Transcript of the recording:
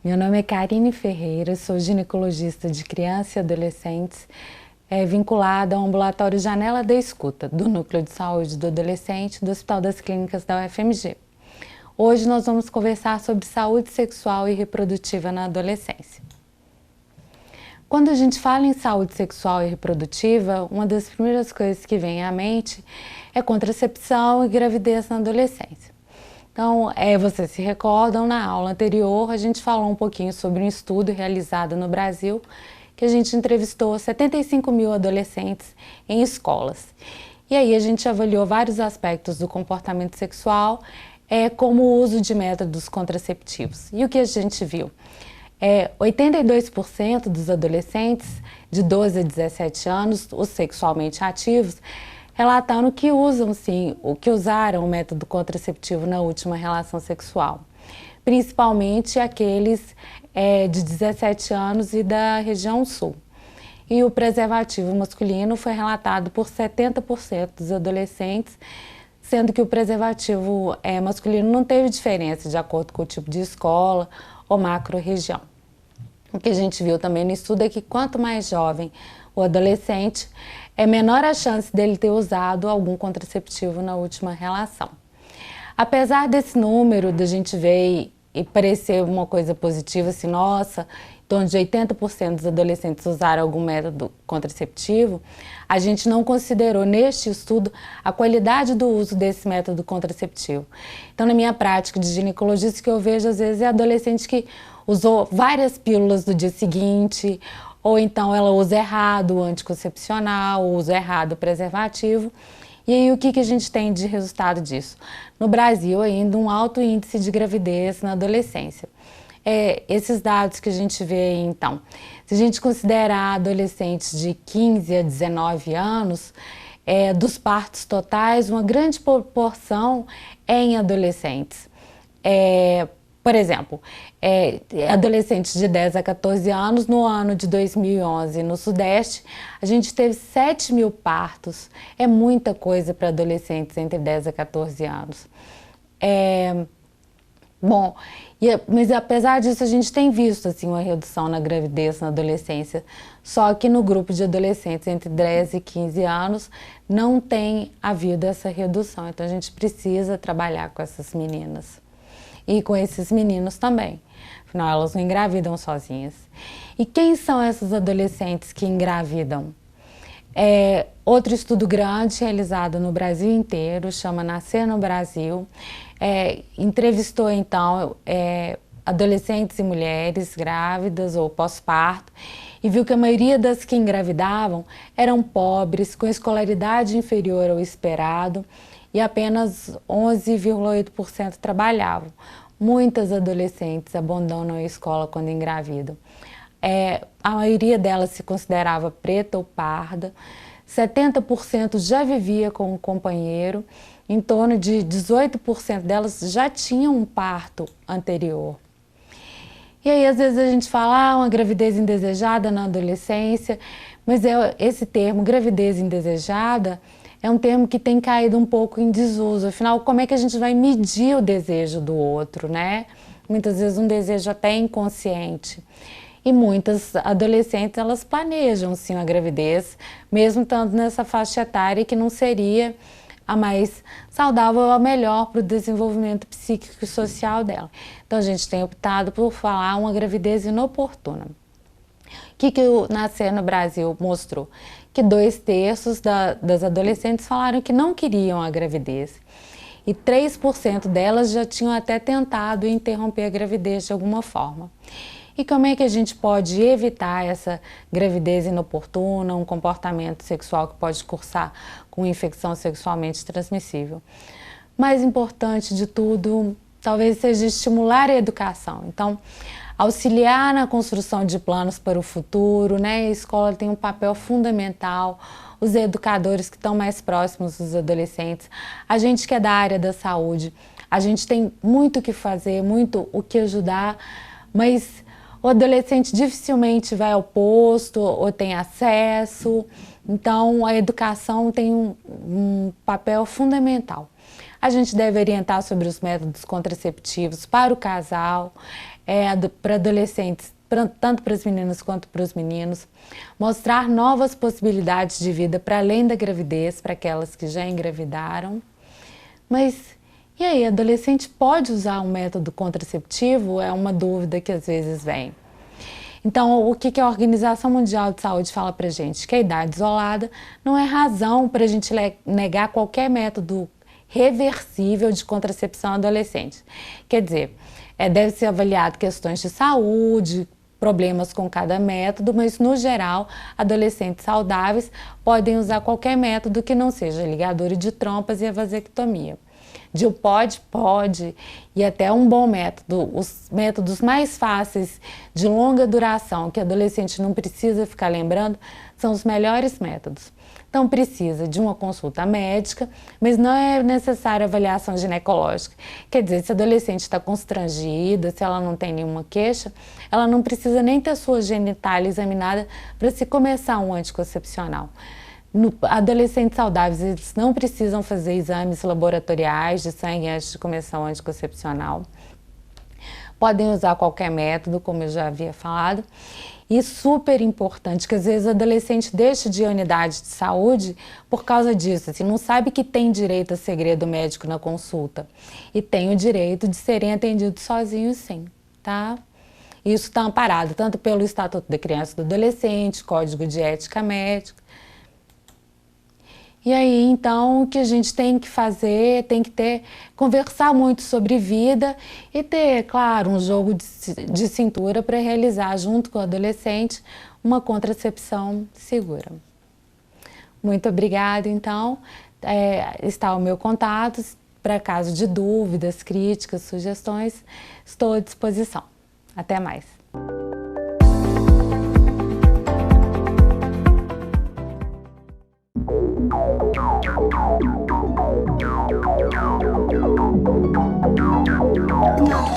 Meu nome é Karine Ferreira, sou ginecologista de crianças e adolescentes, vinculada ao ambulatório Janela da Escuta, do Núcleo de Saúde do Adolescente do Hospital das Clínicas da UFMG. Hoje nós vamos conversar sobre saúde sexual e reprodutiva na adolescência. Quando a gente fala em saúde sexual e reprodutiva, uma das primeiras coisas que vem à mente é contracepção e gravidez na adolescência. Então, vocês se recordam, na aula anterior a gente falou um pouquinho sobre um estudo realizado no Brasil, que a gente entrevistou 75 mil adolescentes em escolas. E aí a gente avaliou vários aspectos do comportamento sexual, como o uso de métodos contraceptivos. E o que a gente viu? 82% dos adolescentes de 12 a 17 anos, os sexualmente ativos, relataram que usaram o método contraceptivo na última relação sexual, principalmente aqueles de 17 anos e da região sul. E o preservativo masculino foi relatado por 70% dos adolescentes, sendo que o preservativo masculino não teve diferença de acordo com o tipo de escola ou macro-região. O que a gente viu também no estudo é que quanto mais jovem o adolescente, é menor a chance dele ter usado algum contraceptivo na última relação. Apesar desse número, da gente ver e parecer uma coisa positiva, assim, nossa, em torno de 80% dos adolescentes usaram algum método contraceptivo, a gente não considerou neste estudo a qualidade do uso desse método contraceptivo. Então, na minha prática de ginecologista, o que eu vejo às vezes é adolescente que usou várias pílulas no dia seguinte, ou então ela usa errado o anticoncepcional, usa errado o preservativo. E aí o que a gente tem de resultado disso? No Brasil ainda um alto índice de gravidez na adolescência. Esses dados que a gente vê aí, então, se a gente considerar adolescentes de 15 a 19 anos, dos partos totais, uma grande proporção é em adolescentes. Por exemplo, adolescentes de 10 a 14 anos, no ano de 2011, no Sudeste, a gente teve 7 mil partos. É muita coisa para adolescentes entre 10 a 14 anos. Mas apesar disso, a gente tem visto assim, uma redução na gravidez na adolescência. Só que no grupo de adolescentes entre 10 e 15 anos, não tem havido essa redução. Então a gente precisa trabalhar com essas meninas. E com esses meninos também. Afinal, elas não engravidam sozinhas. E quem são essas adolescentes que engravidam? Outro estudo grande realizado no Brasil inteiro, chama Nascer no Brasil, entrevistou então adolescentes e mulheres grávidas ou pós-parto e viu que a maioria das que engravidavam eram pobres, com escolaridade inferior ao esperado, e apenas 11,8% trabalhavam. Muitas adolescentes abandonam a escola quando engravidam. A maioria delas se considerava preta ou parda, 70% já vivia com um companheiro, em torno de 18% delas já tinham um parto anterior. E aí às vezes a gente fala, uma gravidez indesejada na adolescência, mas esse termo, gravidez indesejada, é um termo que tem caído um pouco em desuso. Afinal, como é que a gente vai medir o desejo do outro, né? Muitas vezes um desejo até inconsciente. E muitas adolescentes, elas planejam sim a gravidez, mesmo estando nessa faixa etária que não seria a mais saudável ou a melhor para o desenvolvimento psíquico e social dela. Então a gente tem optado por falar uma gravidez inoportuna. O que o Nascer no Brasil mostrou? Que 2/3 das adolescentes falaram que não queriam a gravidez. E 3% delas já tinham até tentado interromper a gravidez de alguma forma. E como é que a gente pode evitar essa gravidez inoportuna, um comportamento sexual que pode cursar com infecção sexualmente transmissível? Mais importante de tudo, talvez seja estimular a educação. Então, auxiliar na construção de planos para o futuro, né? A escola tem um papel fundamental, os educadores que estão mais próximos dos adolescentes, a gente que é da área da saúde, a gente tem muito o que fazer, muito o que ajudar, mas o adolescente dificilmente vai ao posto ou tem acesso, Então, a educação tem um papel fundamental. A gente deve orientar sobre os métodos contraceptivos para o casal, para adolescentes, tanto para as meninas quanto para os meninos, mostrar novas possibilidades de vida para além da gravidez, para aquelas que já engravidaram. Mas e aí, adolescente pode usar um método contraceptivo? É uma dúvida que às vezes vem. Então, o que a Organização Mundial de Saúde fala para a gente? Que a idade isolada não é razão para a gente negar qualquer método reversível de contracepção adolescente. Quer dizer, deve ser avaliado questões de saúde, problemas com cada método, mas no geral, adolescentes saudáveis podem usar qualquer método que não seja ligadura de trompas e a vasectomia. DIU pode, e até um bom método. Os métodos mais fáceis, de longa duração, que adolescente não precisa ficar lembrando, são os melhores métodos. Então precisa de uma consulta médica, mas não é necessária avaliação ginecológica. Quer dizer, se a adolescente está constrangida, se ela não tem nenhuma queixa, ela não precisa nem ter sua genitália examinada para se começar um anticoncepcional. Adolescentes saudáveis, eles não precisam fazer exames laboratoriais de sangue antes de começar o anticoncepcional. Podem usar qualquer método, como eu já havia falado. E super importante, que às vezes o adolescente deixa de ir à unidade de saúde por causa disso, assim, não sabe que tem direito a segredo médico na consulta. E tem o direito de serem atendidos sozinhos, sim, tá? Isso está amparado tanto pelo Estatuto da Criança e do Adolescente, Código de Ética Médica. E aí, então, o que a gente tem que fazer, conversar muito sobre vida e ter, claro, um jogo de cintura para realizar, junto com o adolescente, uma contracepção segura. Muito obrigada, então. Está o meu contato, para caso de dúvidas, críticas, sugestões, estou à disposição. Até mais. No.